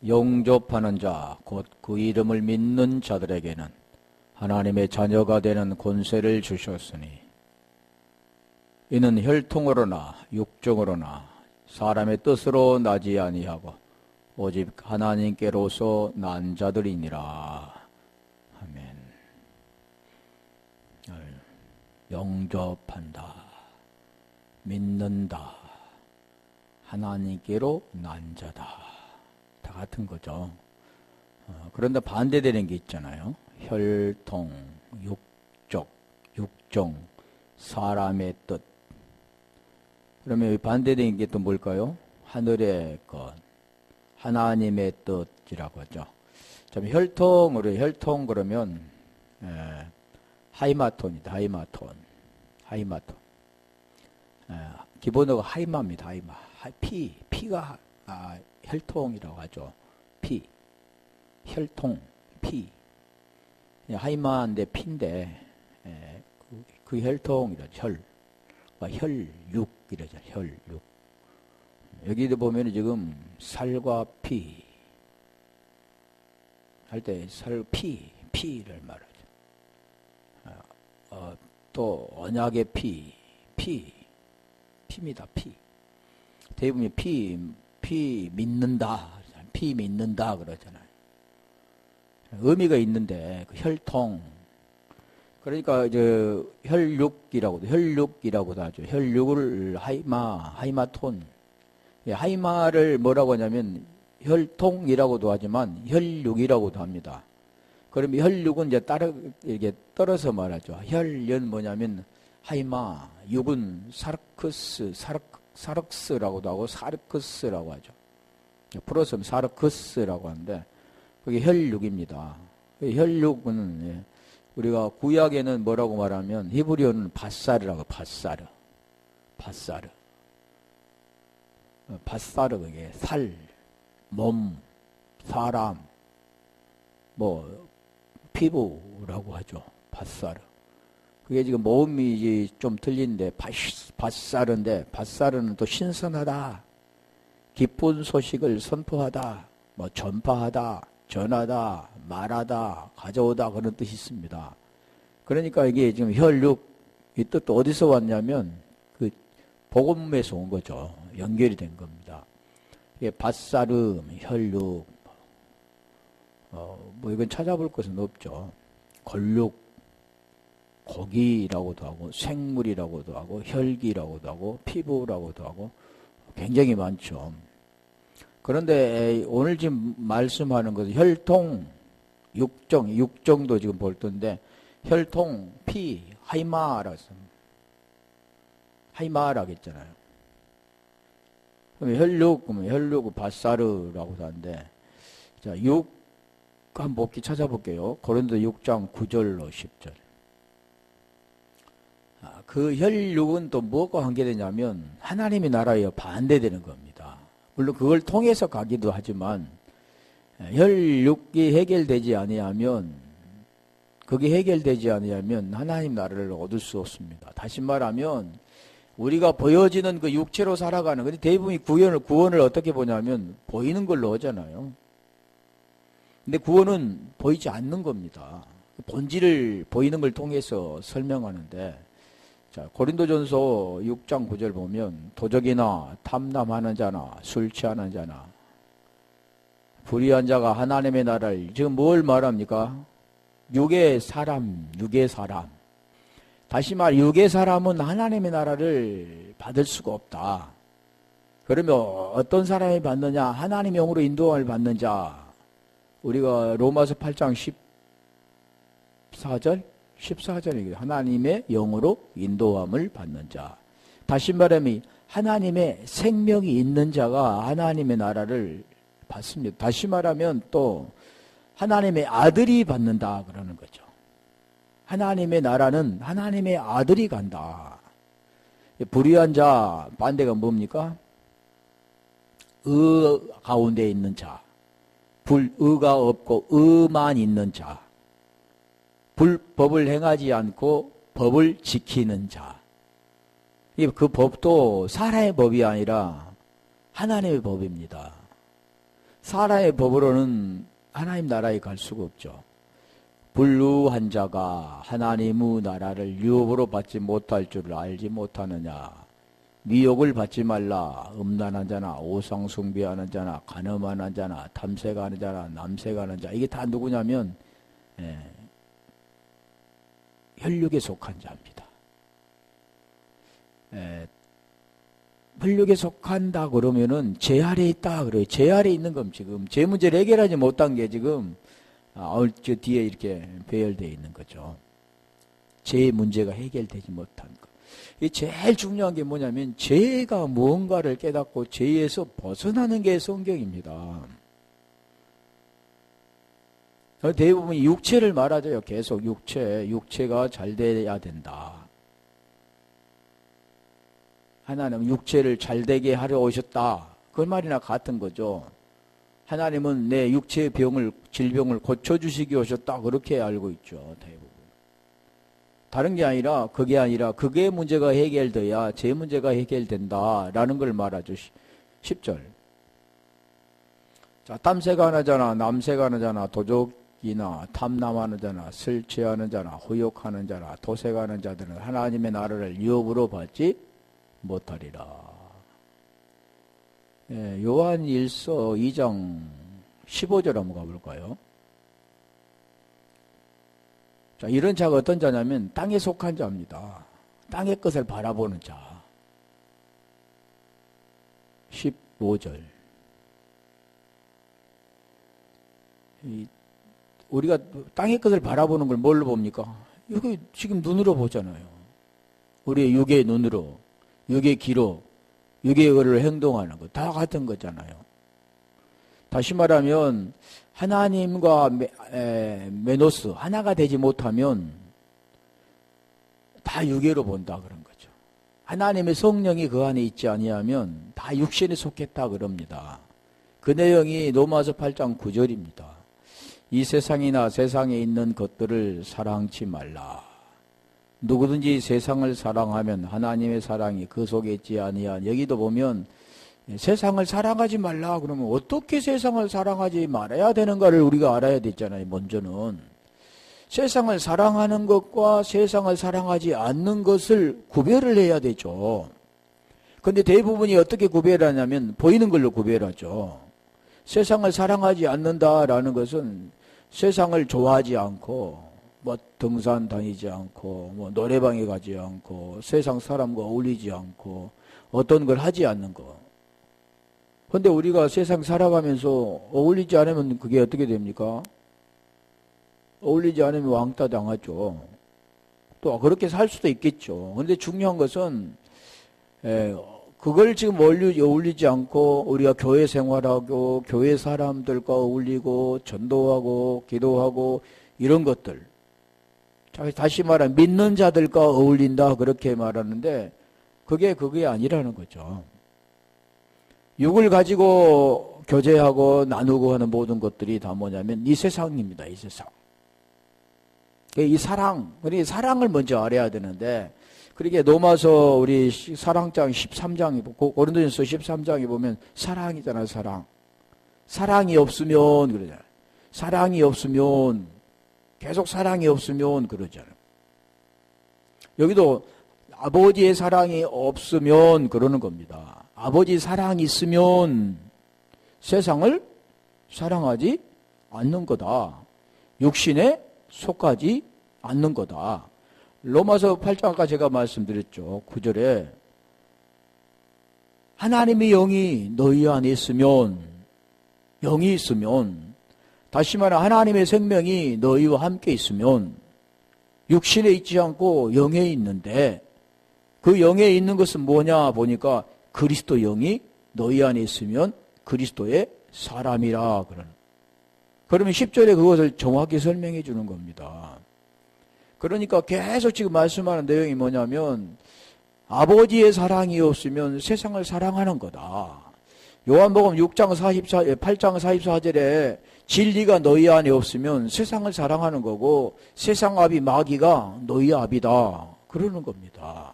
영접하는 자, 곧 그 이름을 믿는 자들에게는 하나님의 자녀가 되는 권세를 주셨으니 이는 혈통으로나 육정으로나 사람의 뜻으로 나지 아니하고 오직 하나님께로서 난 자들이니라. 아멘. 영접한다, 믿는다, 하나님께로 난 자다. 다 같은 거죠. 그런데 반대되는 게 있잖아요. 혈통, 육정, 사람의 뜻. 그러면 반대되는 게 또 뭘까요? 하늘의 것, 하나님의 뜻이라고 하죠. 참 혈통 그러면 하이마톤이다. 하이마톤. 기본어가 하이마입니다. 하이마. 피가 혈통이라고 하죠. 혈통, 피. 하이마인데 피인데 그 혈통이라죠. 혈육 이러죠. 혈육. 여기도 보면 지금 살과 피 할 때 피를 말하죠. 또 언약의 피입니다. 피. 대부분 피 믿는다 그러잖아요. 의미가 있는데 그 혈통. 그러니까 이제 혈육이라고도 하죠. 혈육을 하이마톤. 하이마를 뭐라고 하냐면 혈통이라고도 하지만 혈육이라고도 합니다. 그러면 혈육은 이제 이렇게 떨어서 말하죠. 혈은 뭐냐면 하이마, 육은 사르크스라고도 하고 사르크스라고 하죠. 풀어서 사르크스라고 하는데 그게 혈육입니다. 혈육은 우리가 구약에는 뭐라고 말하면 히브리어는 바사르라고 바사르. 그게 살, 몸, 사람, 피부라고 하죠. 바사르. 그게 지금 모음이 좀 틀린데 바사르인데 바사르는 또 신선하다, 기쁜 소식을 선포하다, 전파하다, 전하다, 말하다, 가져오다 그런 뜻이 있습니다. 그러니까 이게 지금 혈육 이 뜻도 어디서 왔냐면 그 복음에서 온 거죠. 연결이 된 겁니다. 이게 밧사름, 혈육, 이건 찾아볼 것은 없죠. 걸육, 고기라고도 하고 생물이라고도 하고 혈기라고도 하고 피부라고도 하고 굉장히 많죠. 그런데 오늘 지금 말씀하는 것은 혈통, 육정도 지금 볼 텐데 혈통, 피, 하이마라서 하이마라겠잖아요. 그러면 혈육, 바사르라고도 하는데 자, 한 복기 찾아볼게요. 고린도 6장 9절로 10절. 그 혈육은 또 뭐가 관계되냐면 하나님의 나라에 반대되는 겁니다. 물론 그걸 통해서 가기도 하지만 혈육이 해결되지 아니하면 하나님 나라를 얻을 수 없습니다. 다시 말하면 우리가 보여지는 그 육체로 살아가는 근데 대부분이 구원을 어떻게 보냐면 보이는 걸로 하잖아요. 근데 구원은 보이지 않는 겁니다. 본질을 보이는 걸 통해서 설명하는데 자, 고린도전서 6장 9절 보면 도적이나 탐남하는 자나 술 취하는 자나 불의한 자가 하나님의 나라를 지금 뭘 말합니까? 육의 사람. 다시 말 육의 사람은 하나님의 나라를 받을 수가 없다. 그러면 어떤 사람이 받느냐? 하나님의 영으로 인도함을 받는 자. 우리가 로마서 8장 14절이거든요. 하나님의 영으로 인도함을 받는 자. 다시 말하면 하나님의 생명이 있는 자가 하나님의 나라를 받습니다. 다시 말하면 또 하나님의 아들이 받는다 그러는 거죠. 하나님의 나라는 하나님의 아들이 간다. 불의한 자 반대가 뭡니까? 의 가운데 있는 자. 불의가 없고 의만 있는 자. 불법을 행하지 않고 법을 지키는 자. 그 법도 사람의 법이 아니라 하나님의 법입니다. 사람의 법으로는 하나님 나라에 갈 수가 없죠. 불루한 자가 하나님의 나라를 유업으로 받지 못할 줄을 알지 못하느냐. 미혹을 받지 말라. 음란한 자나 오상 숭배하는 자나 간음하는 자나 탐색하는 자나 남색하는 자. 이게 다 누구냐면 혈육에 속한 자입니다. 혈육에 속한다 그러면은 제 아래에 있다 그래요. 제 아래에 있는 건 지금 제 문제를 해결하지 못한 게 지금 저 뒤에 이렇게 배열되어 있는 거죠. 제 문제가 해결되지 못한 것. 이 제일 중요한 게 뭐냐면 죄가 무언가를 깨닫고 죄에서 벗어나는 게 성경입니다. 대부분 육체를 말하죠. 계속 육체가 잘 돼야 된다. 하나님은 육체를 잘 되게 하려 오셨다. 그 말이나 같은 거죠. 하나님은 내 육체의 질병을 고쳐주시기 오셨다. 그렇게 알고 있죠. 대부분. 다른 게 아니라 그게 문제가 해결돼야 제 문제가 해결된다라는 걸 말하죠. 10절. 자, 탐색하는 자나 남색하는 자나 도적이나 탐남하는 자나 설치하는 자나 후욕하는 자나 도색하는 자들은 하나님의 나라를 유업으로 받지 못하리라. 요한 1서 2장 15절 한번 가볼까요? 자, 이런 자가 어떤 자냐면 땅에 속한 자입니다. 땅의 것을 바라보는 자. 15절. 우리가 땅의 것을 바라보는 걸 뭘로 봅니까? 여기 지금 눈으로 보잖아요. 우리의 육의 눈으로, 육의 귀로, 육의 의를 행동하는 것. 다 같은 거잖아요. 다시 말하면 하나님과 메노스 하나가 되지 못하면 다 육계로 본다 그런 거죠. 하나님의 성령이 그 안에 있지 아니하면 다 육신에 속했다 그럽니다. 그 내용이 로마서 8장 9절입니다. 이 세상이나 세상에 있는 것들을 사랑치 말라. 누구든지 세상을 사랑하면 하나님의 사랑이 그 속에 있지 아니한. 여기도 보면 세상을 사랑하지 말라 그러면 어떻게 세상을 사랑하지 말아야 되는가를 우리가 알아야 되잖아요. 먼저는 세상을 사랑하는 것과 세상을 사랑하지 않는 것을 구별을 해야 되죠. 그런데 대부분이 어떻게 구별하냐면 보이는 걸로 구별하죠. 세상을 사랑하지 않는다라는 것은 세상을 좋아하지 않고 뭐 등산 다니지 않고 뭐 노래방에 가지 않고 세상 사람과 어울리지 않고 어떤 걸 하지 않는 거. 그런데 우리가 세상 살아가면서 어울리지 않으면 그게 어떻게 됩니까? 어울리지 않으면 왕따 당하죠. 또 그렇게 살 수도 있겠죠. 그런데 중요한 것은 그걸 지금 어울리지 않고 우리가 교회 생활하고 교회 사람들과 어울리고 전도하고 기도하고 이런 것들. 다시 말하면 믿는 자들과 어울린다 그렇게 말하는데 그게 아니라는 거죠. 육을 가지고 교제하고 나누고 하는 모든 것들이 다 뭐냐면 이 세상입니다. 이 세상. 이 사랑, 그러니까 사랑을 먼저 알아야 되는데 그렇게 로마서 우리 사랑장 13장이 고린도전서 13장에 보면 사랑이잖아요. 사랑. 사랑이 없으면 그러잖아요. 사랑이 없으면 계속 사랑이 없으면 그러잖아요. 여기도 아버지의 사랑이 없으면 그러는 겁니다. 아버지 사랑이 있으면 세상을 사랑하지 않는 거다. 육신에 속하지 않는 거다. 로마서 8장 아까 제가 말씀드렸죠. 9절에 하나님의 영이 너희 안에 있으면 영이 있으면 다시 말해 하나님의 생명이 너희와 함께 있으면 육신에 있지 않고 영에 있는데 그 영에 있는 것은 뭐냐 보니까 그리스도 영이 너희 안에 있으면 그리스도의 사람이라 그러면 10절에 그것을 정확히 설명해 주는 겁니다. 그러니까 계속 지금 말씀하는 내용이 뭐냐면 아버지의 사랑이 없으면 세상을 사랑하는 거다. 요한복음 8장 44절에 진리가 너희 안에 없으면 세상을 사랑하는 거고 세상 아비 마귀가 너희 아비다. 그러는 겁니다.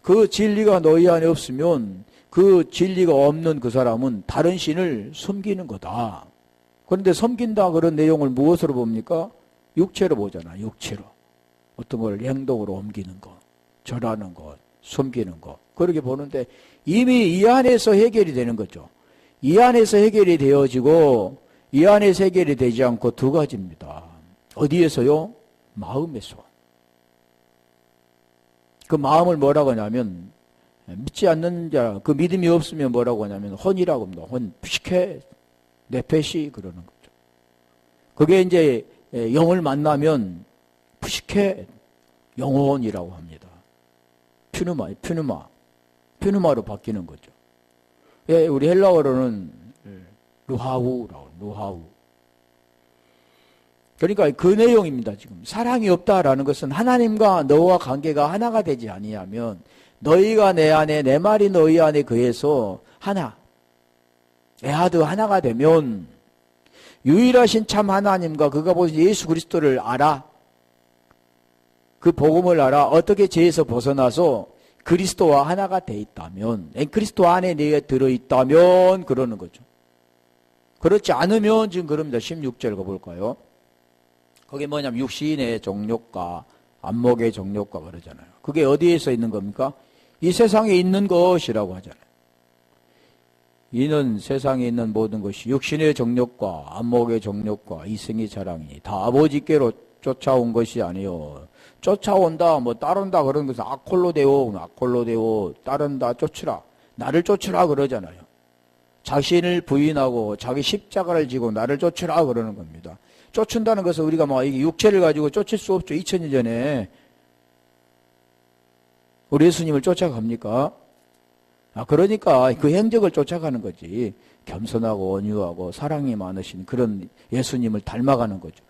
그 진리가 너희 안에 없으면 그 진리가 없는 그 사람은 다른 신을 섬기는 거다. 그런데 섬긴다 그런 내용을 무엇으로 봅니까? 육체로 보잖아. 육체로. 어떤 걸 행동으로 옮기는 것, 절하는 것, 섬기는 것. 그렇게 보는데 이미 이 안에서 해결이 되는 거죠. 이 안에서 해결이 되어지고 이 안에서 해결이 되지 않고 두 가지입니다. 어디에서요? 마음에서. 그 마음을 뭐라고 하냐면 믿지 않는 자, 그 믿음이 없으면 뭐라고 하냐면 혼이라고 합니다. 혼, 푸시케, 네페시 그러는 거죠. 그게 이제 영을 만나면 푸시케, 영혼이라고 합니다. 퓨누마로 바뀌는 거죠. 예, 우리 헬라어로는 루하우라고, 루하우. 그러니까 그 내용입니다, 지금. 사랑이 없다라는 것은 하나님과 너와 관계가 하나가 되지 아니하면 너희가 내 안에, 내 말이 너희 안에 거해서 하나, 에하드 하나가 되면 유일하신 참 하나님과 그가 보신 예수 그리스도를 알아. 그 복음을 알아. 어떻게 죄에서 벗어나서 그리스도와 하나가 돼 있다면, 그리스도 안에 내가 들어있다면 그러는 거죠. 그렇지 않으면 지금 그럽니다. 16절 가볼까요? 거기 뭐냐면 육신의 정욕과 안목의 정욕과 그러잖아요. 그게 어디에서 있는 겁니까? 이 세상에 있는 것이라고 하잖아요. 이는 세상에 있는 모든 것이 육신의 정욕과 안목의 정욕과 이생의 자랑이 다 아버지께로 쫓아온 것이 아니요. 쫓아온다, 뭐 따른다 그런 것은 아콜로데오, 따른다, 쫓으라. 나를 쫓으라 그러잖아요. 자신을 부인하고 자기 십자가를 지고 나를 쫓으라 그러는 겁니다. 쫓는다는 것은 우리가 뭐 이게 육체를 가지고 쫓을 수 없죠. 2000년 전에 우리 예수님을 쫓아갑니까? 그러니까 그 행적을 쫓아가는 거지. 겸손하고 온유하고 사랑이 많으신 그런 예수님을 닮아가는 거죠.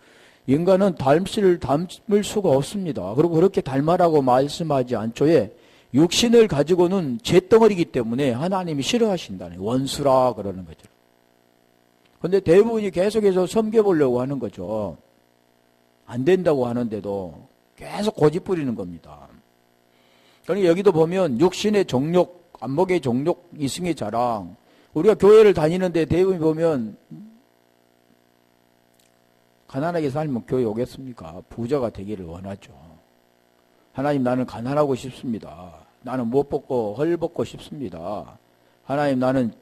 인간은 닮을 수가 없습니다. 그리고 그렇게 닮아라고 말씀하지 않죠에 육신을 가지고는 죄덩어리이기 때문에 하나님이 싫어하신다는 원수라 그러는 거죠. 그런데 대부분이 계속해서 섬겨보려고 하는 거죠. 안 된다고 하는데도 계속 고집 부리는 겁니다. 그러니까 여기도 보면 육신의 정욕, 안목의 정욕, 이승의 자랑. 우리가 교회를 다니는데 대부분 보면 가난하게 살면 교회 오겠습니까? 부자가 되기를 원하죠. 하나님 나는 가난하고 싶습니다. 나는 못 벗고 헐 벗고 싶습니다. 하나님 나는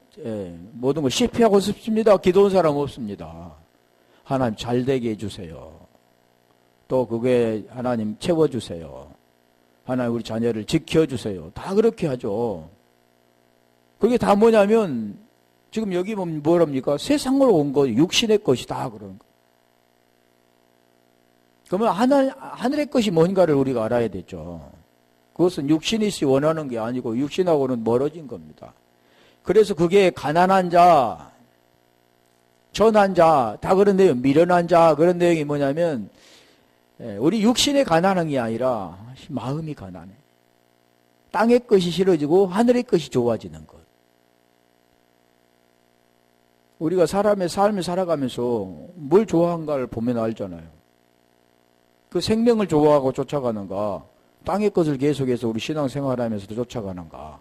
모든 걸 실패하고 싶습니다. 기도한 사람 없습니다. 하나님 잘 되게 해주세요. 또 그게 하나님 채워주세요. 하나님 우리 자녀를 지켜주세요. 다 그렇게 하죠. 그게 다 뭐냐면 지금 여기 보면 뭐랍니까? 세상으로 온 거 육신의 것이다 그러는 거. 그러면 하늘의 것이 뭔가를 우리가 알아야 되죠. 그것은 육신이 원하는 게 아니고 육신하고는 멀어진 겁니다. 그래서 그게 가난한 자, 천한 자, 다 그런 내용, 미련한 자, 그런 내용이 뭐냐면 우리 육신의 가난한 게 아니라 마음이 가난해. 땅의 것이 싫어지고 하늘의 것이 좋아지는 것. 우리가 사람의 삶을 살아가면서 뭘 좋아한가를 보면 알잖아요. 그 생명을 좋아하고 쫓아가는가, 땅의 것을 계속해서 우리 신앙생활하면서도 쫓아가는가.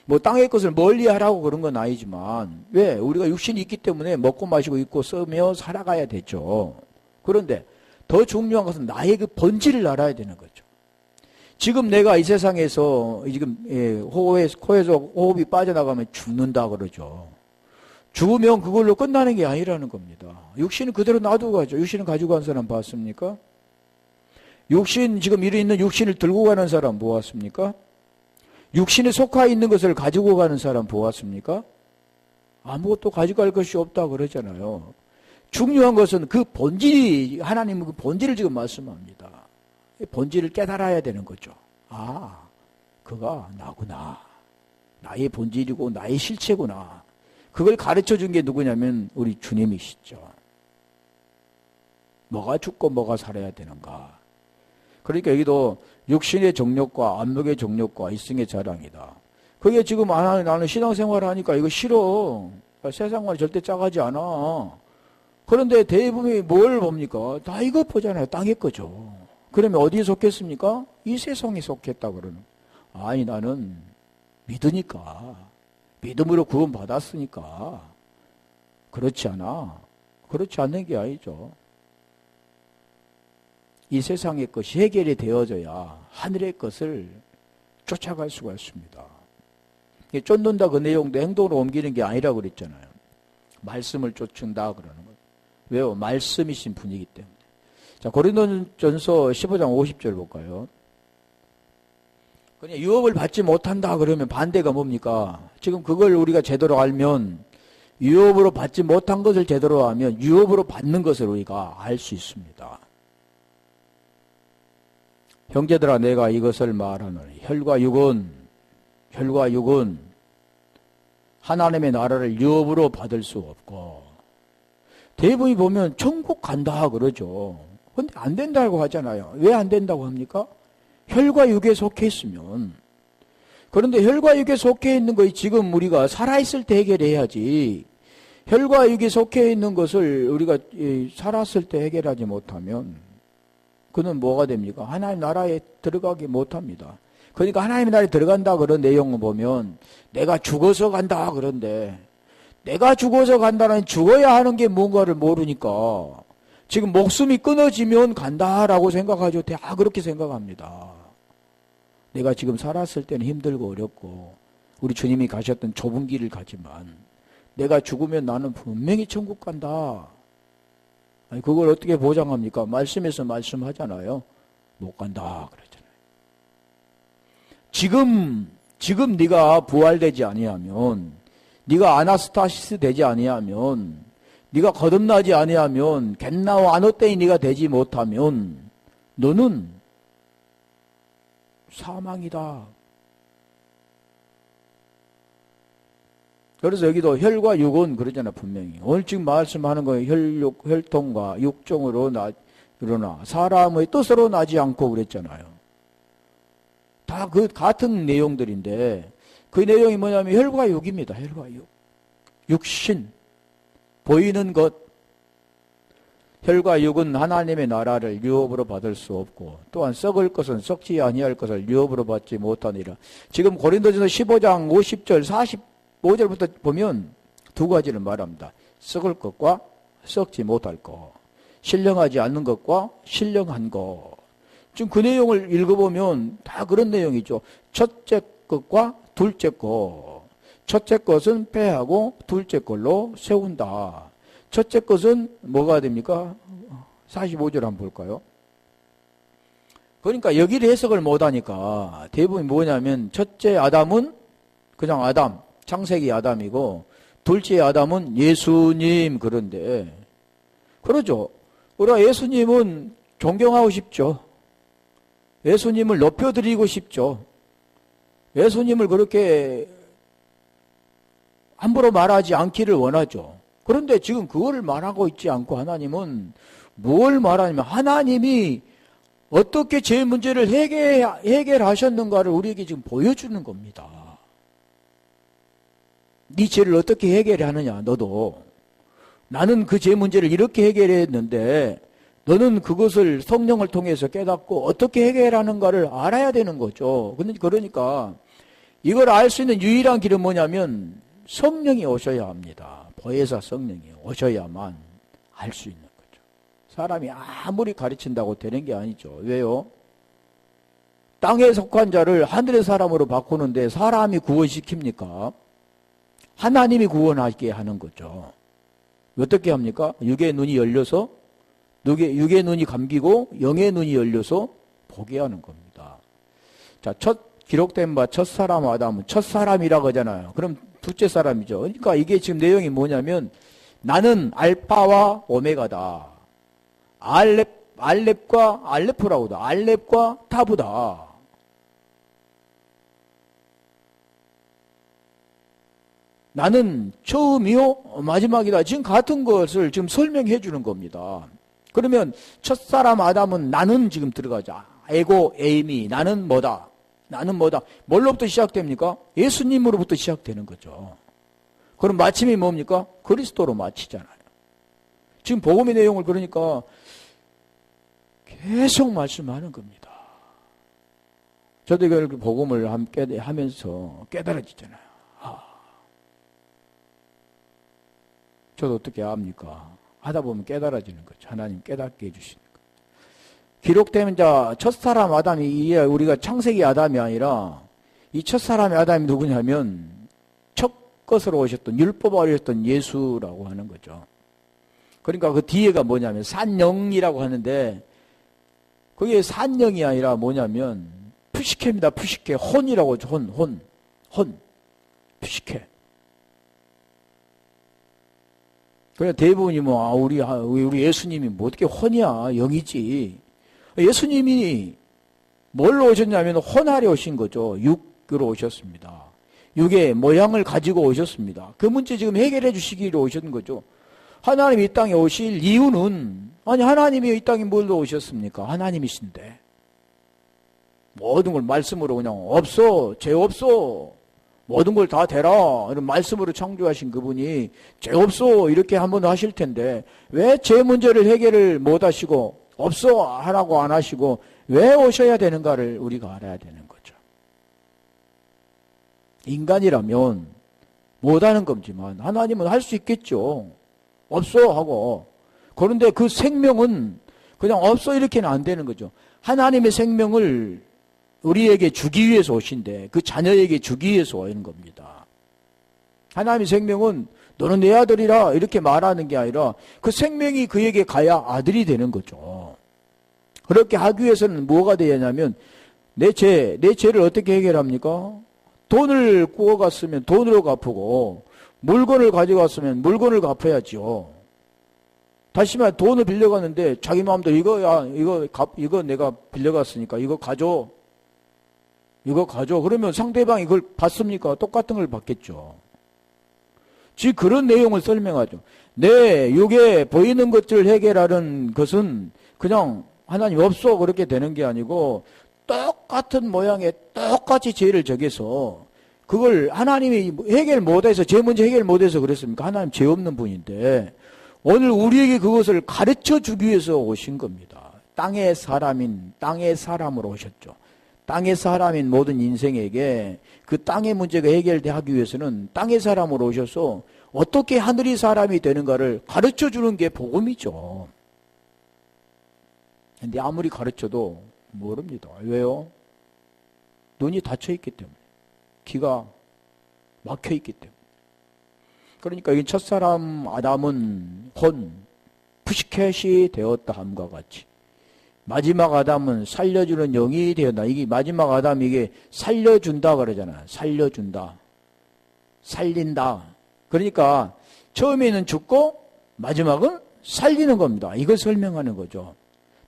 뭐 땅의 것을 멀리 하라고 그런 건 아니지만 왜? 우리가 육신이 있기 때문에 먹고 마시고 입고 쓰며 살아가야 되죠. 그런데 더 중요한 것은 나의 그 본질을 알아야 되는 거죠. 지금 내가 이 세상에서 지금 코에서 호흡이 빠져나가면 죽는다 그러죠. 죽으면 그걸로 끝나는 게 아니라는 겁니다. 육신은 그대로 놔두고 가죠. 육신을 가지고 간 사람 봤습니까? 육신, 지금 이리 있는 육신을 들고 가는 사람 보았습니까? 육신에 속하 있는 것을 가지고 가는 사람 보았습니까? 아무것도 가져갈 것이 없다 그러잖아요. 중요한 것은 그 본질이, 하나님은 그 본질을 지금 말씀합니다. 본질을 깨달아야 되는 거죠. 아, 그가 나구나. 나의 본질이고 나의 실체구나. 그걸 가르쳐 준 게 누구냐면 우리 주님이시죠. 뭐가 죽고 뭐가 살아야 되는가. 그러니까 여기도 육신의 정욕과 안목의 정욕과 이승의 자랑이다. 그게 지금 나는 신앙생활을 하니까 이거 싫어. 세상과 절대 짜가지 않아. 그런데 대부분이 뭘 봅니까? 다 이거 보잖아요. 땅의 거죠. 그러면 어디에 속했습니까? 이 세상에 속했다 그러는. 아니 나는 믿으니까 믿음으로 구원받았으니까. 그렇지 않아. 그렇지 않는 게 아니죠. 이 세상의 것이 해결이 되어져야 하늘의 것을 쫓아갈 수가 있습니다. 쫓는다 그 내용도 행동으로 옮기는 게 아니라고 그랬잖아요. 말씀을 쫓는다 그러는 거예요. 왜요? 말씀이신 분이기 때문에. 자, 고린도전서 15장 50절 볼까요? 그냥 유업을 받지 못한다 그러면 반대가 뭡니까? 지금 그걸 우리가 제대로 알면 유업으로 받지 못한 것을 제대로 하면 유업으로 받는 것을 우리가 알 수 있습니다. 형제들아 내가 이것을 말하노니 혈과 육은 하나님의 나라를 유업으로 받을 수 없고 대부분이 보면 천국 간다 그러죠. 근데 안 된다고 하잖아요. 왜 안 된다고 합니까? 혈과 육에 속해 있으면. 그런데 혈과 육에 속해 있는 거 지금 우리가 살아있을 때 해결해야지. 혈과 육에 속해 있는 것을 우리가 살았을 때 해결하지 못하면 그는 뭐가 됩니까? 하나님 나라에 들어가기 못합니다. 그러니까 하나님 나라에 들어간다 그런 내용을 보면 내가 죽어서 간다 그런데 내가 죽어서 간다는 죽어야 하는 게 뭔가를 모르니까 지금 목숨이 끊어지면 간다라고 생각하죠. 다 그렇게 생각합니다. 내가 지금 살았을 때는 힘들고 어렵고 우리 주님이 가셨던 좁은 길을 가지만 내가 죽으면 나는 분명히 천국 간다. 아니, 그걸 어떻게 보장합니까? 말씀에서 말씀하잖아요. 못 간다 그러잖아요. 지금 네가 부활되지 아니하면, 네가 아나스타시스 되지 아니하면, 네가 거듭나지 아니하면, 겟나오 아노떼이 네가 되지 못하면 너는 사망이다. 그래서 여기도 혈과 육은 그러잖아 분명히. 오늘 지금 말씀하는 거예요. 혈통과 육종으로 일어나 사람의 뜻으로 나지 않고 그랬잖아요. 다 그 같은 내용들인데 그 내용이 뭐냐면 혈과 육입니다. 혈과 육. 육신. 보이는 것. 혈과 육은 하나님의 나라를 유업으로 받을 수 없고 또한 썩을 것은 썩지 아니할 것을 유업으로 받지 못하니라. 지금 고린도전서 15장 50절 45절부터 보면 두 가지를 말합니다. 썩을 것과 썩지 못할 것. 신령하지 않는 것과 신령한 것. 지금 그 내용을 읽어보면 다 그런 내용이죠. 첫째 것과 둘째 것. 첫째 것은 패하고 둘째 걸로 세운다. 첫째 것은 뭐가 됩니까? 45절 한번 볼까요? 그러니까 여기를 해석을 못하니까 대부분 뭐냐면 첫째 아담은 그냥 아담, 창세기 아담이고 둘째 아담은 예수님 그런데 그러죠. 우리가 예수님은 존경하고 싶죠. 예수님을 높여드리고 싶죠. 예수님을 그렇게 함부로 말하지 않기를 원하죠. 그런데 지금 그거를 말하고 있지 않고 하나님은 뭘 말하냐면 하나님이 어떻게 제 문제를 해결하셨는가를 우리에게 지금 보여주는 겁니다. 네 죄를 어떻게 해결하느냐 너도. 나는 그 죄 문제를 이렇게 해결했는데 너는 그것을 성령을 통해서 깨닫고 어떻게 해결하는가를 알아야 되는 거죠. 그러니까 이걸 알 수 있는 유일한 길은 뭐냐면 성령이 오셔야 합니다. 보혜사 성령이 오셔야만 알 수 있는 거죠. 사람이 아무리 가르친다고 되는 게 아니죠. 왜요? 땅에 속한 자를 하늘의 사람으로 바꾸는데 사람이 구원시킵니까? 하나님이 구원하게 하는 거죠. 어떻게 합니까? 육의 눈이 열려서 육의 눈이 감기고 영의 눈이 열려서 보게 하는 겁니다. 자, 기록된 바 첫사람 아담은 첫사람이라고 하잖아요. 그럼 둘째 사람이죠. 그러니까 이게 지금 내용이 뭐냐면 나는 알파와 오메가다. 알렙과 알레프라고다. 알렙과 타부다. 나는 처음이요 마지막이다. 지금 같은 것을 지금 설명해 주는 겁니다. 그러면 첫사람 아담은 나는 지금 들어가자. 에고 에이미 나는 뭐다. 나는 뭐다. 뭘로부터 시작됩니까? 예수님으로부터 시작되는 거죠. 그럼 마침이 뭡니까? 그리스도로 마치잖아요. 지금 복음의 내용을 그러니까 계속 말씀하는 겁니다. 저도 이걸 복음을 함께 하면서 깨달아지잖아요. 저도 어떻게 압니까? 하다 보면 깨달아지는 거죠. 하나님 깨닫게 해주시는 거예요. 기록되면 첫사람 아담이 우리가 창세기 아담이 아니라 이 첫사람의 아담이 누구냐면 첫 것으로 오셨던 율법 아래 오셨던 예수라고 하는 거죠. 그러니까 그 뒤에가 뭐냐면 산영이라고 하는데 그게 산영이 아니라 뭐냐면 푸시케입니다. 푸시케. 혼이라고 하죠. 혼. 푸시케. 그래 대부분이 우리 예수님이 뭐 어떻게 혼이야. 영이지. 예수님이 뭘로 오셨냐면 혼하려 오신 거죠. 육으로 오셨습니다. 육의 모양을 가지고 오셨습니다. 그 문제 지금 해결해 주시기로 오신 거죠. 하나님이 이 땅에 오실 이유는 하나님이 이 땅에 뭘로 오셨습니까? 하나님이신데 모든 걸 말씀으로 그냥 없어 죄 없어 모든 걸 다 되라 이런 말씀으로 창조하신 그분이 죄 없어 이렇게 한번 하실 텐데 왜 죄 문제를 해결을 못 하시고 없어 하라고 안 하시고 왜 오셔야 되는가를 우리가 알아야 되는 거죠. 인간이라면 못하는 거지만 하나님은 할 수 있겠죠. 없어 하고. 그런데 그 생명은 그냥 없어 이렇게는 안 되는 거죠. 하나님의 생명을 우리에게 주기 위해서 오신데 그 자녀에게 주기 위해서 오는 겁니다. 하나님의 생명은 너는 내 아들이라 이렇게 말하는 게 아니라 그 생명이 그에게 가야 아들이 되는 거죠. 그렇게 하기 위해서는 뭐가 되냐면 내 죄를 어떻게 해결합니까? 돈을 구워갔으면 돈으로 갚고 물건을 가져갔으면 물건을 갚아야죠. 다시 말해 돈을 빌려갔는데 자기 마음대로 이거 내가 빌려갔으니까 이거 가져. 그러면 상대방이 그걸 받습니까? 똑같은 걸 받겠죠. 즉 그런 내용을 설명하죠. 내 육에 보이는 것들을 해결하는 것은 그냥 하나님 없어 그렇게 되는 게 아니고 똑같은 모양에 똑같이 죄를 적여서 그걸 하나님이 해결 못해서 죄 문제 해결 못해서 그랬습니까? 하나님 죄 없는 분인데 오늘 우리에게 그것을 가르쳐 주기 위해서 오신 겁니다. 땅의 사람으로 오셨죠. 땅의 사람인 모든 인생에게 그 땅의 문제가 해결하기 위해서는 땅의 사람으로 오셔서 어떻게 하늘의 사람이 되는가를 가르쳐 주는 게 복음이죠. 근데 아무리 가르쳐도 모릅니다. 왜요? 눈이 닫혀 있기 때문에. 귀가 막혀 있기 때문에. 그러니까 이 첫사람 아담은 푸시켓이 되었다 함과 같이 마지막 아담은 살려주는 영이 되었다. 이게 마지막 아담 이게 살려준다 그러잖아요. 살려준다. 살린다. 그러니까 처음에는 죽고 마지막은 살리는 겁니다. 이걸 설명하는 거죠.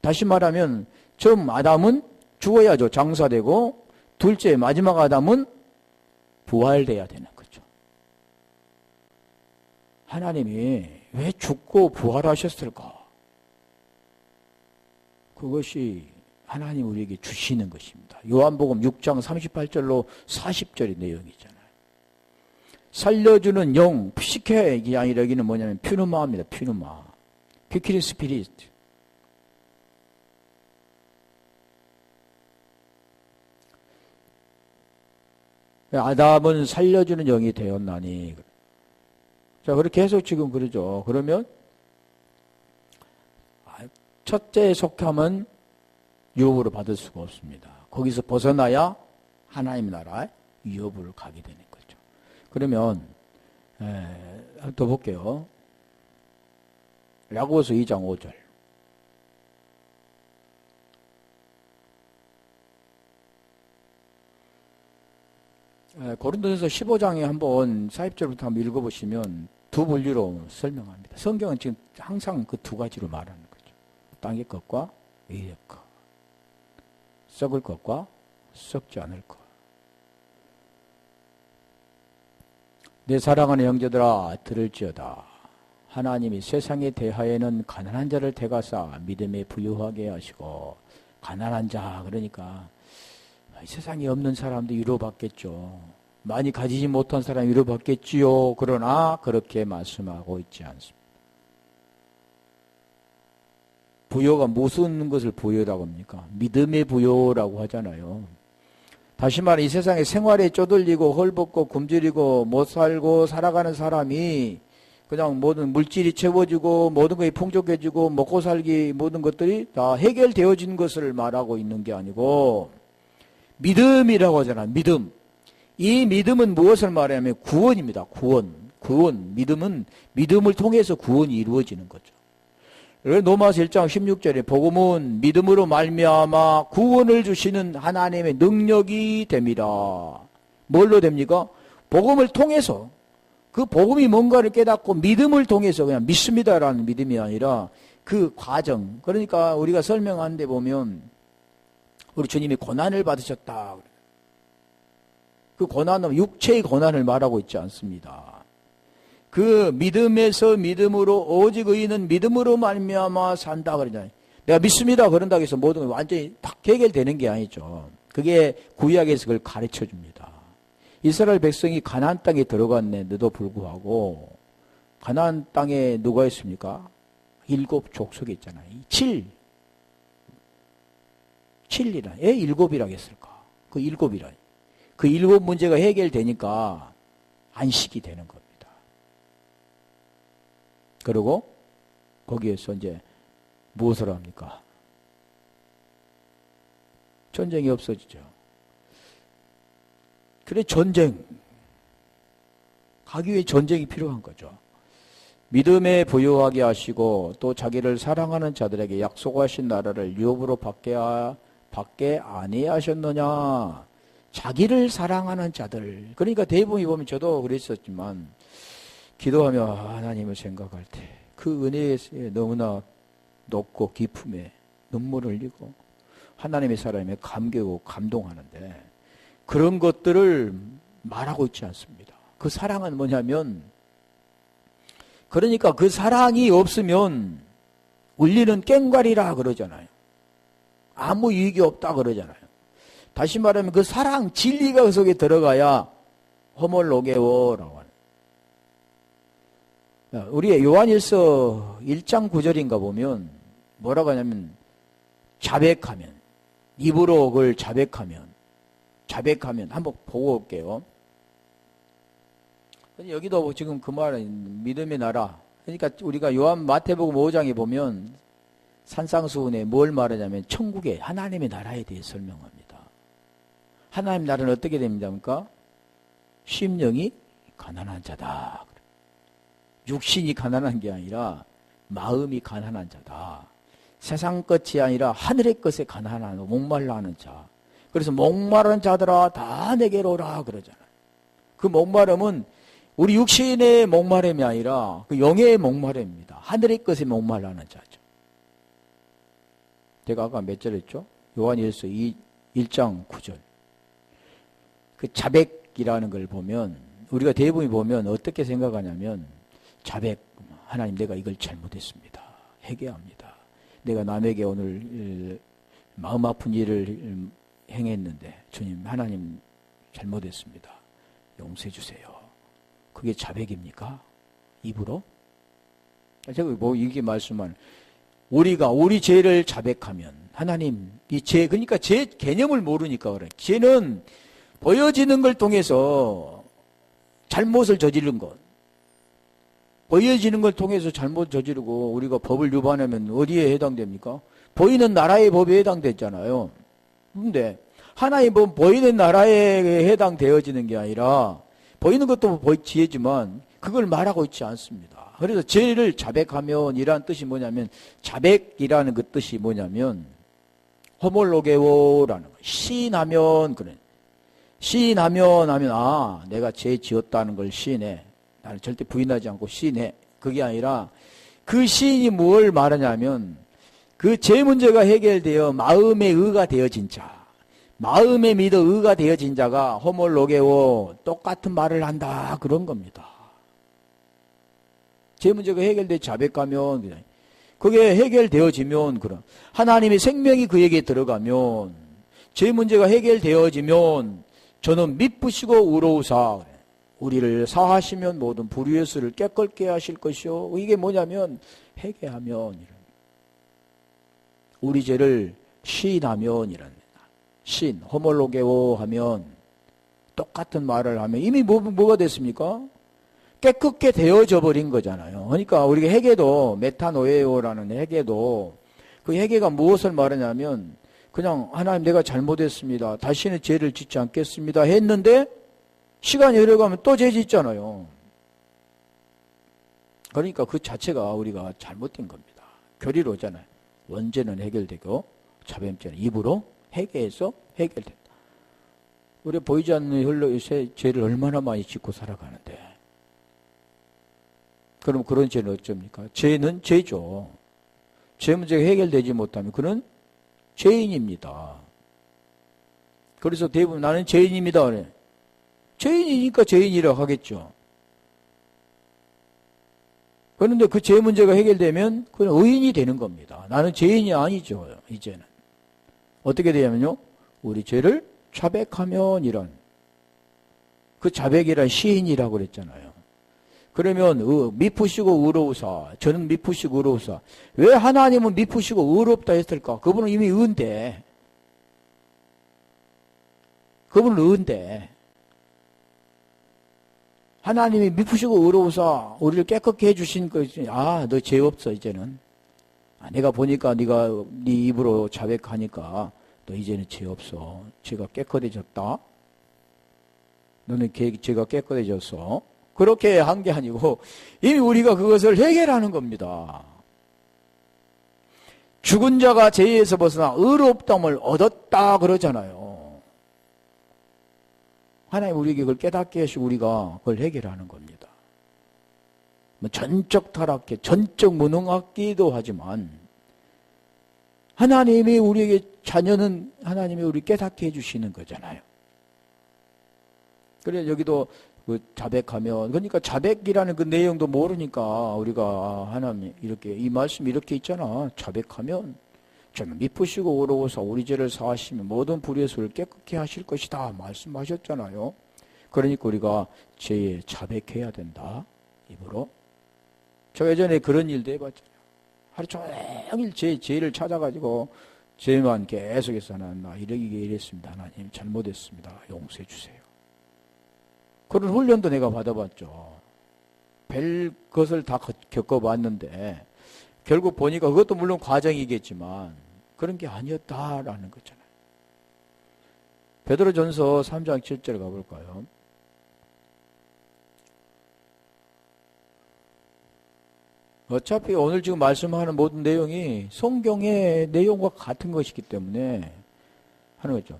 다시 말하면 처음 아담은 죽어야죠. 장사되고 둘째 마지막 아담은 부활돼야 되는 거죠. 하나님이 왜 죽고 부활하셨을까? 그것이 하나님 우리에게 주시는 것입니다. 요한복음 6장 38절로 40절의 내용이잖아요. 살려주는 영, 피시케이 아니라 여기는 뭐냐면 퓨누마입니다. 퓨누마. 퀴키리 스피릿. 아담은 살려주는 영이 되었나니. 자, 그렇게 해서 지금 그러죠. 그러면 첫째에 속하면 유업으로 받을 수가 없습니다. 거기서 벗어나야 하나님 나라의 유업을 가게 되는 거죠. 그러면 더 볼게요. 야고보서 2장 5절. 고린도전서 15장에 한번 40절부터 한번 읽어보시면 두 분류로 설명합니다. 성경은 지금 항상 그 두 가지로 말하는 거죠. 땅의 것과 의의 것. 썩을 것과 썩지 않을 것. 내 사랑하는 형제들아 들을지어다. 하나님이 세상에 대하여는 가난한 자를 택하사 믿음에 부유하게 하시고, 가난한 자 그러니까 세상에 없는 사람도 위로받겠죠. 많이 가지지 못한 사람이 위로받겠지요. 그러나 그렇게 말씀하고 있지 않습니다. 부요가 무슨 것을 부요라고 합니까? 믿음의 부요라고 하잖아요. 다시 말해 이 세상에 생활에 쪼들리고 헐벗고 굶주리고 못 살고 살아가는 사람이 그냥 모든 물질이 채워지고 모든 것이 풍족해지고 먹고 살기 모든 것들이 다 해결되어진 것을 말하고 있는 게 아니고 믿음이라고 하잖아. 믿음. 이 믿음은 무엇을 말하냐면 구원입니다. 구원. 믿음은 믿음을 통해서 구원이 이루어지는 거죠. 로마서 1장 16절에 복음은 믿음으로 말미암아 구원을 주시는 하나님의 능력이 됩니다. 뭘로 됩니까? 복음을 통해서 그 복음이 뭔가를 깨닫고 믿음을 통해서 그냥 믿습니다라는 믿음이 아니라 그 과정. 그러니까 우리가 설명한 데 보면 우리 주님이 고난을 받으셨다. 그 고난은 육체의 고난을 말하고 있지 않습니다. 그 믿음에서 믿음으로 오직 의인은 믿음으로 말미암아 산다 그러잖아요. 내가 믿습니다 그런다고 해서 모든 게 완전히 딱 해결되는 게 아니죠. 그게 구약에서 그걸 가르쳐 줍니다. 이스라엘 백성이 가나안 땅에 들어갔는데도 불구하고 가나안 땅에 누가 있습니까? 7 족속이 있잖아요. 7이라. 왜 7이라고 했을까? 그 7이라. 그 7 문제가 해결되니까 안식이 되는 겁니다. 그리고 거기에서 이제 무엇을 합니까? 전쟁이 없어지죠. 그래 전쟁. 가기 위해 전쟁이 필요한 거죠. 믿음에 부유하게 하시고 또 자기를 사랑하는 자들에게 약속하신 나라를 유업으로 받게 아니하셨느냐. 자기를 사랑하는 자들. 그러니까 대부분이 보면 저도 그랬었지만 기도하며 하나님을 생각할 때 그 은혜에 너무나 높고 기쁨에 눈물을 흘리고 하나님의 사랑에 감격하고 감동하는데 그런 것들을 말하고 있지 않습니다. 그 사랑은 뭐냐면 그러니까 그 사랑이 없으면 울리는 꽹과리라 그러잖아요. 아무 유익이 없다 그러잖아요. 다시 말하면 그 사랑 진리가 그 속에 들어가야 호몰로게오라고 하는. 우리 요한일서 1장 9절인가 보면 뭐라고 하냐면 자백하면 입으로 그걸 자백하면 한번 보고 올게요. 여기도 지금 그 말은 믿음의 나라. 그러니까 우리가 요한 마태복음 5장에 보면 산상수훈에 뭘 말하냐면 천국의 하나님의 나라에 대해 설명합니다. 하나님 나라는 어떻게 됩니까? 심령이 가난한 자다. 육신이 가난한 게 아니라 마음이 가난한 자다. 세상 것이 아니라 하늘의 것에 가난한 목말라 하는 자. 그래서 목마른 자들아 다 내게로 오라 그러잖아요. 그 목마름은 우리 육신의 목마름이 아니라 그 영의 목마름입니다. 하늘의 것에 목말라 하는 자죠. 제가 아까 몇 절 했죠? 요한일서 1장 9절. 그 자백이라는 걸 보면 우리가 대부분이 보면 어떻게 생각하냐면 자백, 하나님 내가 이걸 잘못했습니다. 회개합니다. 내가 남에게 오늘 마음 아픈 일을 행했는데 주님 하나님 잘못했습니다. 용서해 주세요. 그게 자백입니까? 입으로? 제가 뭐 이게 말씀은 우리가 우리 죄를 자백하면 하나님 이 죄 그러니까 죄 개념을 모르니까 그래. 죄는 보여지는 걸 통해서 잘못을 저지른 것. 보여지는 걸 통해서 잘못 저지르고 우리가 법을 위반하면 어디에 해당됩니까? 보이는 나라의 법에 해당됐잖아요. 그런데 하나의 법 보이는 나라에 해당되어지는 게 아니라 보이는 것도 지혜지만 그걸 말하고 있지 않습니다. 그래서 죄를 자백하면 이라는 뜻이 뭐냐면 자백이라는 그 뜻이 뭐냐면 호몰로게오라는 거. 시인하면 그래. 시인하면 하면 내가 죄 지었다는 걸 시인해. 나는 절대 부인하지 않고 시인해. 그게 아니라 그 시인이 뭘 말하냐면 그 죄 문제가 해결되어 마음의 의가 되어진 자. 마음의 믿어 의가 되어진 자가 호몰로게오 똑같은 말을 한다. 그런 겁니다. 죄 문제가 해결돼 자백하면 그게 해결되어지면 그런 하나님의 생명이 그에게 들어가면 죄 문제가 해결되어지면 저는 미쁘시고 의로우사 우리를 사하시면 모든 불의의 수를 깨끗게 하실 것이요. 이게 뭐냐면 회개하면 이런 우리 죄를 시인하면 이런 신 호몰로게오 하면 똑같은 말을 하면 이미 뭐가 됐습니까? 깨끗게 되어져 버린 거잖아요. 그러니까 우리가 회개도 메타노에오라는 회개도 그 회개가 무엇을 말하냐면 그냥 하나님 내가 잘못했습니다. 다시는 죄를 짓지 않겠습니다. 했는데 시간이 흘러가면 또 죄 짓잖아요. 그러니까 그 자체가 우리가 잘못된 겁니다. 교리로 오잖아요. 원죄는 해결되고 자범죄는 입으로 회개해서 해결된다. 우리 보이지 않는 죄를 얼마나 많이 짓고 살아가는데. 그럼 그런 죄는 어쩝니까? 죄는 죄죠. 죄 문제가 해결되지 못하면 그는 죄인입니다. 그래서 대부분 나는 죄인입니다. 그래. 죄인이니까 죄인이라고 하겠죠. 그런데 그 죄 문제가 해결되면 그는 의인이 되는 겁니다. 나는 죄인이 아니죠. 이제는. 어떻게 되냐면요. 우리 죄를 자백하면 이런. 그 자백이란 시인이라고 그랬잖아요. 그러면 미쁘시고 의로우사. 저는 미쁘시고 의로우사. 왜 하나님은 미쁘시고 의롭다 했을까? 그분은 이미 의인데. 그분은 의인데. 하나님이 미쁘시고 의로우사 우리를 깨끗게 해주신 것이 너 죄 없어 이제는. 내가 보니까 네가 네 입으로 자백하니까 너 이제는 죄 없어. 죄가 깨끗해졌다. 너는 죄가 깨끗해졌어. 그렇게 한 게 아니고 이미 우리가 그것을 해결하는 겁니다. 죽은 자가 죄에서 벗어나 의롭다함을 얻었다 그러잖아요. 하나님 우리에게 그걸 깨닫게 하시고 우리가 그걸 해결하는 겁니다. 전적 타락해, 전적 무능하기도 하지만 하나님이 우리에게 자녀는 하나님이 우리 깨닫게 해주시는 거잖아요. 그래 여기도 그 자백하면 그러니까 자백이라는 그 내용도 모르니까 우리가 하나님 이렇게 이 말씀 이렇게 있잖아. 자백하면 저는 미쁘시고 의로우사 우리 죄를 사하시면 모든 불의에서를 깨끗게 하실 것이다 말씀하셨잖아요. 그러니까 우리가 죄에 자백해야 된다. 입으로. 저 예전에 그런 일도 해봤잖아요. 하루 종일 죄를 찾아가지고 죄만 계속해서 나 이랬습니다. 하나님 잘못했습니다. 용서해 주세요. 그런 훈련도 내가 받아봤죠. 별 것을 다 겪어봤는데 결국 보니까 그것도 물론 과정이겠지만 그런 게 아니었다라는 거잖아요. 베드로전서 3장 7절 가볼까요? 어차피 오늘 지금 말씀하는 모든 내용이 성경의 내용과 같은 것이기 때문에 하는 거죠.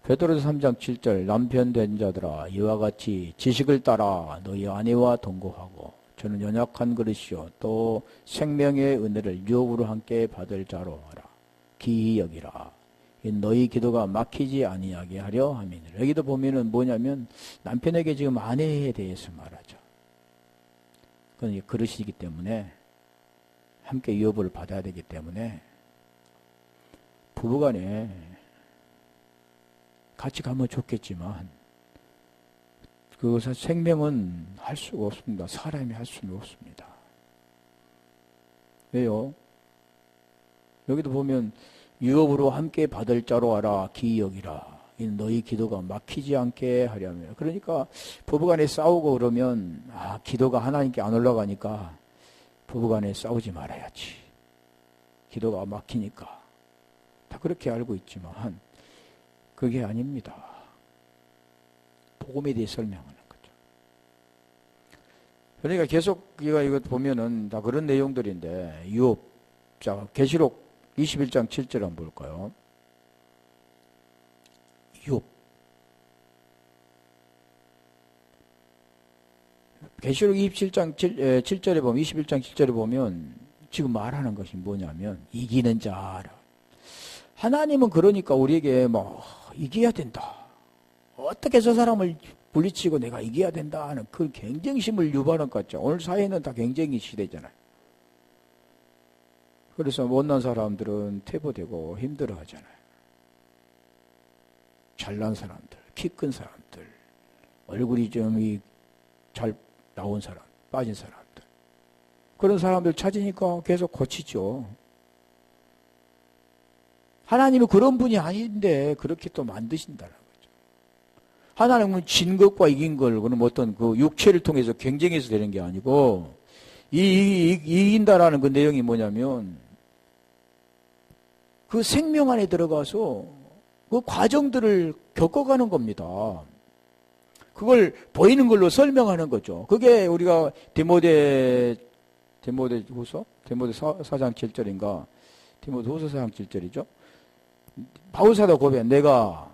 베드로전서 3장 7절 남편 된 자들아 이와 같이 지식을 따라 너희 아내와 동거하고 저는 연약한 그릇이요 또 생명의 은혜를 유업으로 함께 받을 자로 하라. 기히 여기라. 너희 기도가 막히지 아니하게 하려 함이니라. 여기도 보면은 뭐냐면 남편에게 지금 아내에 대해서 말하죠. 그건 그릇이기 때문에 함께 유업을 받아야 되기 때문에 부부간에 같이 가면 좋겠지만 그것은 생명은 할 수가 없습니다. 사람이 할 수는 없습니다. 왜요? 여기도 보면 유업으로 함께 받을 자로 하라 기히 여기라. 너희 기도가 막히지 않게 하려면. 그러니까 부부간에 싸우고 그러면 기도가 하나님께 안 올라가니까 부부간에 싸우지 말아야지. 기도가 막히니까. 다 그렇게 알고 있지만 그게 아닙니다. 복음에 대해 설명하는 거죠. 그러니까 계속 우리가 이거 보면은 다 그런 내용들인데 유업. 자, 계시록 21장 7절 한번 볼까요? 유업. 계시록 27장 7절에 보면 21장 7절에 보면 지금 말하는 것이 뭐냐면 이기는 자라. 하나님은 그러니까 우리에게 이겨야 된다. 어떻게 저 사람을 물리치고 내가 이겨야 된다 하는 그 경쟁심을 유발한 것 같죠. 오늘 사회는 다 경쟁이 시대잖아요. 그래서 못난 사람들은 퇴보되고 힘들어하잖아요. 잘난 사람들, 키 큰 사람들, 얼굴이 좀 잘 나온 사람, 빠진 사람들. 그런 사람들 찾으니까 계속 고치죠. 하나님은 그런 분이 아닌데 그렇게 또 만드신다는 거죠. 하나님은 진 것과 이긴 걸, 그럼 어떤 그 육체를 통해서 경쟁해서 되는 게 아니고, 이긴다라는 그 내용이 뭐냐면, 그 생명 안에 들어가서 그 과정들을 겪어가는 겁니다. 그걸 보이는 걸로 설명하는 거죠. 그게 우리가 디모데 후서? 디모데 4장 7절인가? 디모데 후서 4장 7절이죠. 바울사도 고백, 내가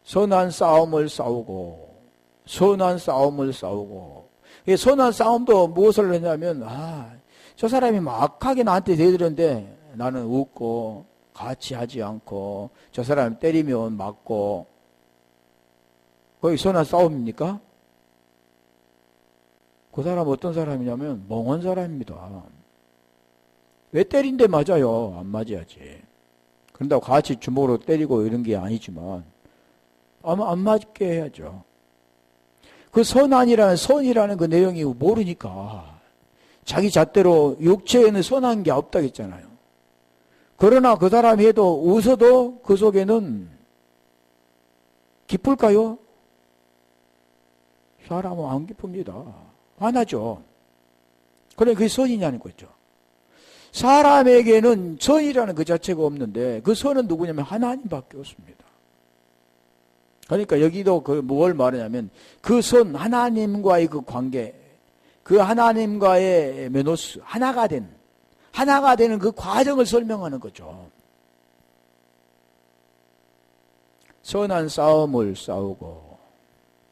선한 싸움을 싸우고, 선한 싸움도 무엇을 했냐면, 저 사람이 막 악하게 나한테 대들었는데, 나는 웃고, 같이 하지 않고, 저 사람 때리면 맞고, 거기 선한 싸움입니까? 그 사람 어떤 사람이냐면, 멍한 사람입니다. 왜 때린데 맞아요? 안 맞아야지. 그런다고 같이 주먹으로 때리고 이런 게 아니지만, 아마 안 맞게 해야죠. 그 선이라는 그 내용이 모르니까 자기 잣대로 육체에는 선한 게 없다고 했잖아요. 그러나 그 사람이 해도 웃어도 그 속에는 기쁠까요? 사람은 안 기쁩니다. 화나죠. 그래, 그게 선이냐는 거죠. 사람에게는 선이라는 그 자체가 없는데 그 선은 누구냐면 하나님밖에 없습니다. 그러니까 여기도 뭘 말하냐면 그 선, 하나님과의 그 관계, 그 하나님과의 메노스, 하나가 되는 그 과정을 설명하는 거죠. 선한 싸움을 싸우고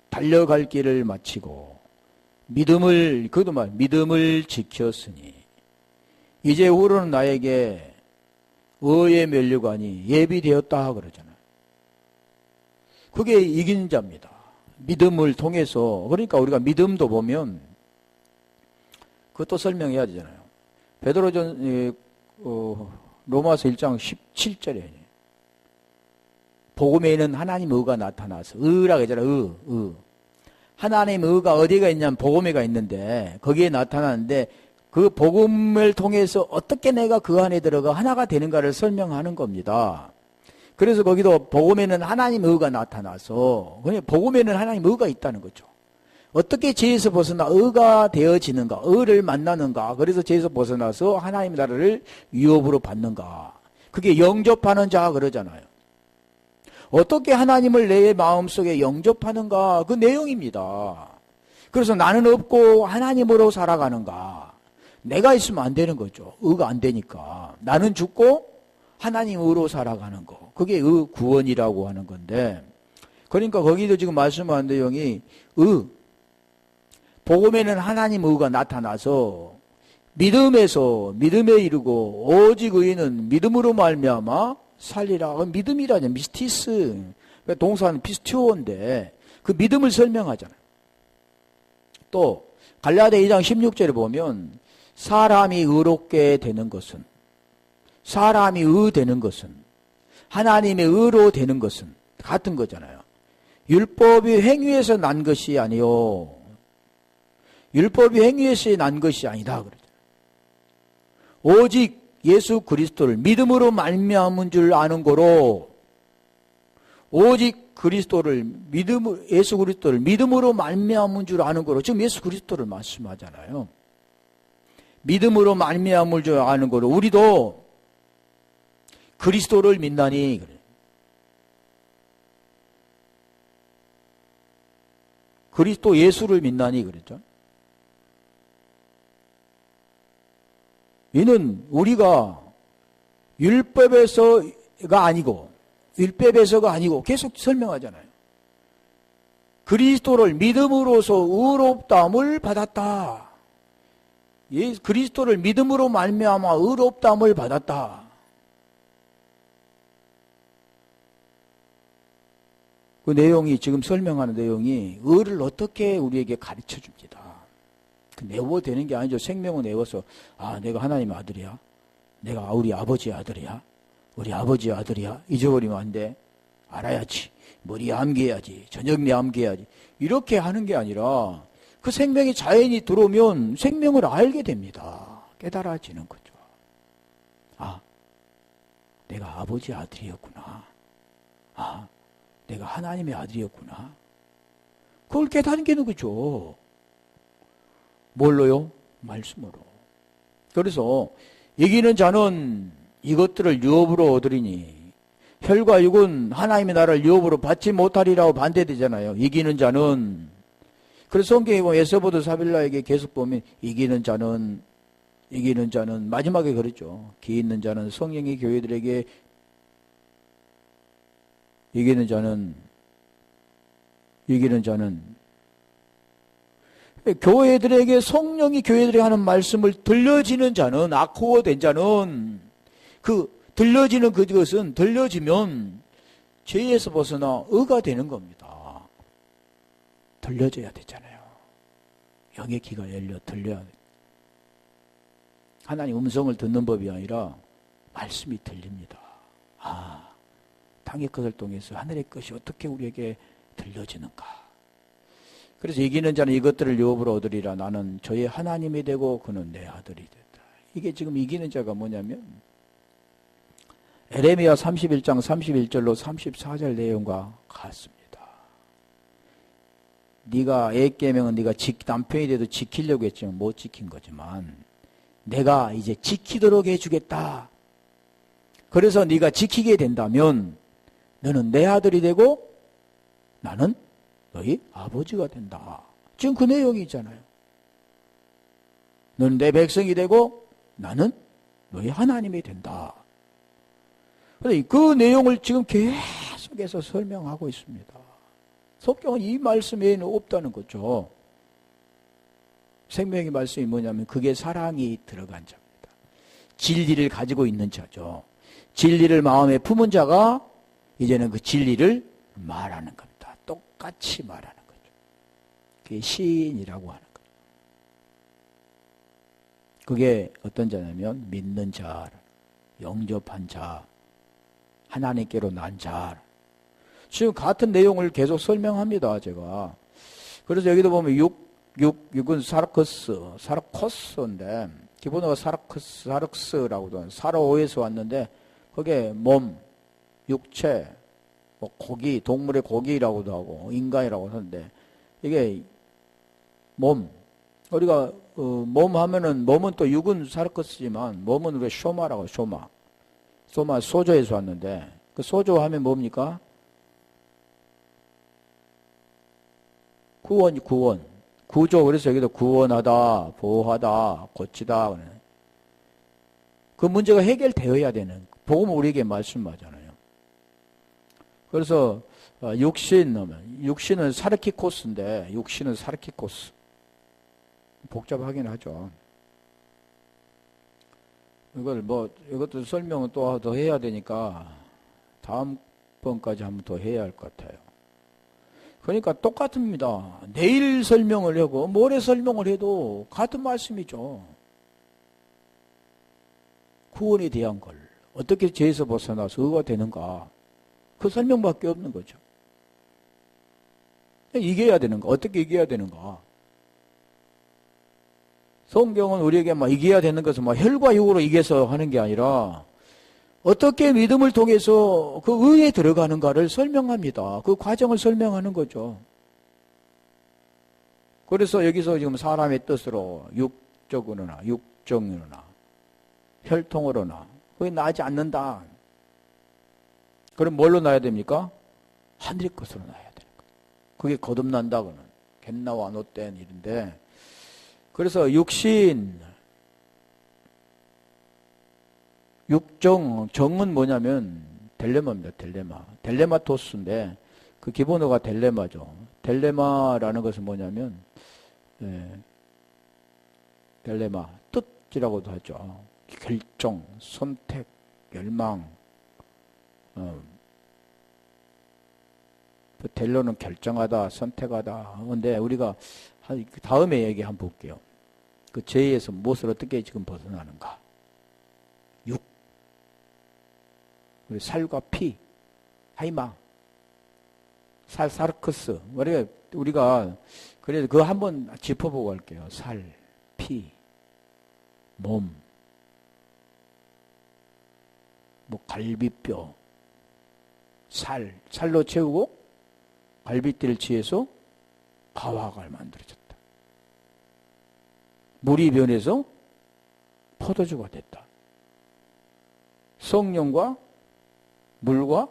달려갈 길을 마치고 믿음을 지켰으니 이제후로는 나에게 의의 면류관이 예비되었다 그러잖아요. 그게 이긴 자입니다. 믿음을 통해서. 그러니까 우리가 믿음도 보면 그것도 설명해야 되잖아요. 베드로전 로마서 1장 17절에 복음에는 하나님 의가 나타나서 의라고 하잖아요. 하나님 의가 어디가 있냐면 복음에가 있는데 거기에 나타나는데 그 복음을 통해서 어떻게 내가 그 안에 들어가 하나가 되는가를 설명하는 겁니다. 그래서 거기도 복음에는 하나님 의가 나타나서 복음에는 하나님 의가 있다는 거죠. 어떻게 죄에서 벗어나 의가 되어지는가, 의를 만나는가, 그래서 죄에서 벗어나서 하나님 나라를 유업으로 받는가. 그게 영접하는 자 그러잖아요. 어떻게 하나님을 내 마음속에 영접하는가 그 내용입니다. 그래서 나는 없고 하나님으로 살아가는가. 내가 있으면 안 되는 거죠. 의가 안 되니까. 나는 죽고 하나님으로 살아가는 거. 그게 의 구원이라고 하는 건데, 그러니까 거기도 지금 말씀한 내용이 복음에는 하나님 의가 나타나서 믿음에 이르고 오직 의인은 믿음으로 말미암아 살리라. 믿음이라냐 미스티스. 동사는 피스티오인데 그 믿음을 설명하잖아요. 또 갈라디아 2장 16절에 보면 사람이 의롭게 되는 것은, 사람이 의되는 것은, 하나님의 의로 되는 것은 같은 거잖아요. 율법이 행위에서 난 것이 아니요. 율법이 행위에서 난 것이 아니다 그러죠. 오직 예수 그리스도를 믿음으로 말미암은 줄 아는 거로, 오직 예수 그리스도를 믿음으로 말미암은 줄 아는 거로, 지금 예수 그리스도를 말씀하잖아요. 믿음으로 말미암을 줄 아는 거로 우리도 그리스도를 믿나니 그래. 그리스도 예수를 믿나니 그랬죠. 이는 우리가 율법에서가 아니고 계속 설명하잖아요. 그리스도를 믿음으로써 의롭다함을 받았다. 그리스도를 믿음으로 말미암아 의롭다함을 받았다. 그 내용이, 지금 설명하는 내용이 의를 어떻게 우리에게 가르쳐 줍니다. 내워되는 게 아니죠. 생명을 내워서, 내가 하나님의 아들이야. 내가 우리 아버지의 아들이야. 우리 아버지의 아들이야. 잊어버리면 안 돼. 알아야지. 머리에 암기해야지. 저녁에 암기해야지. 이렇게 하는 게 아니라 그 생명이 자연히 들어오면 생명을 알게 됩니다. 깨달아지는 거죠. 내가 아버지의 아들이었구나. 내가 하나님의 아들이었구나. 그걸 깨닫는 거죠. 뭘로요? 말씀으로. 그래서 이기는 자는 이것들을 유업으로 얻으리니 혈과 육은 하나님의 나라를 유업으로 받지 못하리라고 반대되잖아요. 이기는 자는. 그래서 성경에 보면 에스보드 사빌라에게 계속 보면 이기는 자는 마지막에 그랬죠. 기 있는 자는 성령이 교회들에게 이기는 자는 교회들에게 성령이 교회들에게 하는 말씀을 들려지는 자는 아코어 된 자는 들려지는 그것은 들려지면 죄에서 벗어나 의가 되는 겁니다. 들려져야 되잖아요. 영의 귀가 열려 들려야 돼. 하나님 음성을 듣는 법이 아니라 말씀이 들립니다. 땅의 것을 통해서 하늘의 것이 어떻게 우리에게 들려지는가. 그래서 이기는 자는 이것들을 유업으로 얻으리라. 나는 저의 하나님이 되고 그는 내 아들이 된다. 이게 지금 이기는 자가 뭐냐면 에레미야 31장 31절로 34절 내용과 같습니다. 네가 계명은 네가 남편이 돼도 지키려고 했지만 못 지킨 거지만 내가 이제 지키도록 해주겠다. 그래서 네가 지키게 된다면 너는 내 아들이 되고 나는 너희 아버지가 된다. 지금 그 내용이 있잖아요. 너는 내 백성이 되고 나는 너희 하나님이 된다. 그 내용을 지금 계속해서 설명하고 있습니다. 성경은 이 말씀 외에는 없다는 거죠. 생명의 말씀이 뭐냐면 그게 사랑이 들어간 자입니다. 진리를 가지고 있는 자죠. 진리를 마음에 품은 자가 이제는 그 진리를 말하는 겁니다. 똑같이 말하는 거죠. 그게 시인이라고 하는 거죠. 그게 어떤 자냐면 믿는 자, 영접한 자, 하나님께로 난 자. 지금 같은 내용을 계속 설명합니다, 제가. 그래서 여기도 보면 6은 사르코스인데, 기본어가 사르크스라고도 하는, 사르오에서 왔는데, 그게 몸, 육체, 고기, 동물의 고기라고도 하고, 인간이라고 하는데, 이게 몸. 우리가, 몸 하면은, 몸은 또 6은 사르코스지만, 몸은 우리가 쇼마라고, 쇼마, 소조에서 왔는데, 그 소조 하면 뭡니까? 구조. 그래서 여기도 구원하다, 보호하다, 고치다. 그 문제가 해결되어야 되는, 복음은 우리에게 말씀하잖아요. 그래서, 육신은 사르키코스인데, 육신은 사르키코스. 복잡하긴 하죠. 이것도 설명은 또 더 해야 되니까, 다음번까지 한번 더 해야 할 것 같아요. 그러니까 똑같습니다. 내일 설명을 하고 모레 설명을 해도 같은 말씀이죠. 구원에 대한 걸 어떻게 죄에서 벗어나서 의가 되는가, 그 설명밖에 없는 거죠. 이겨야 되는가, 어떻게 이겨야 되는가. 성경은 우리에게 이겨야 되는 것은 혈과 육으로 이겨서 하는 게 아니라 어떻게 믿음을 통해서 그 의에 들어가는가를 설명합니다. 그 과정을 설명하는 거죠. 그래서 여기서 지금 사람의 뜻으로 육적으로나 육정으로나 혈통으로나 그게 나지 않는다. 그럼 뭘로 나야 됩니까? 하늘의 것으로 나야 되는 거예요. 그게 거듭난다고는 겟나와 노땐 일인데, 그래서 정은 뭐냐면 델레마입니다. 델레마토스인데 그 기본어가 델레마죠. 델레마라는 것은 뭐냐면 델레마, 뜻이라고도 하죠. 결정, 선택, 열망. 델로는 결정하다, 선택하다. 그런데 우리가 다음에 얘기 한번 볼게요. 그 죄에서 무엇을 어떻게 지금 벗어나는가. 살과 피, 하이마, 사르크스. 우리가 그래서 그거 한번 짚어보고 갈게요. 살, 피, 몸, 갈비뼈, 살로 채우고 갈비띠를 취해서 가화가 만들어졌다. 물이 변해서 포도주가 됐다. 성령과 물과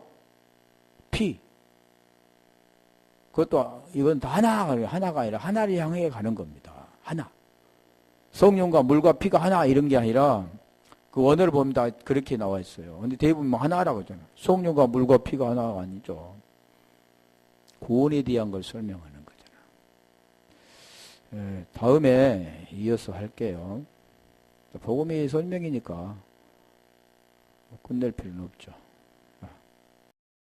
피. 그것도 이건 다 하나가 아니라 하나를 향해 가는 겁니다. 하나. 성령과 물과 피가 하나 이런 게 아니라 그 원어를 보면 다 그렇게 나와 있어요. 근데 대부분 하나라고 하잖아요. 성령과 물과 피가 하나가 아니죠. 구원에 대한 걸 설명하는 거잖아요. 다음에 이어서 할게요. 복음의 설명이니까 끝낼 필요는 없죠.